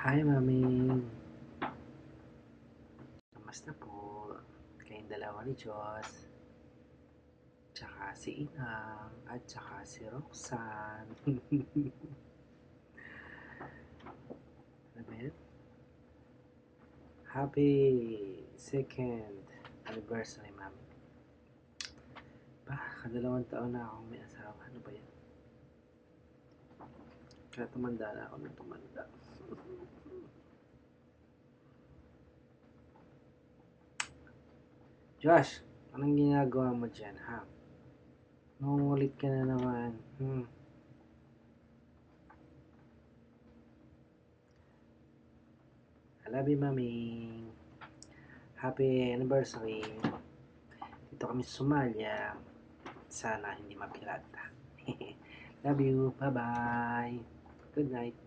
Hi, Mami. Kamusta po? Kayong dalawa ni Diyos. Tsaka si Inang. At tsaka si Roxanne. Ano ba yun? Happy second anniversary, Mami. Kadalawang taon na akong may asawa. Ano ba yan? Kaya tumanda na ako ng tumanda. Josh, anong ginagawa mo dyan, ha? Nangungulit ka na naman. I love you, Mami. Happy anniversary. Dito kami sa Somalia. Sana hindi mapirata. Love you. Bye-bye. Good night.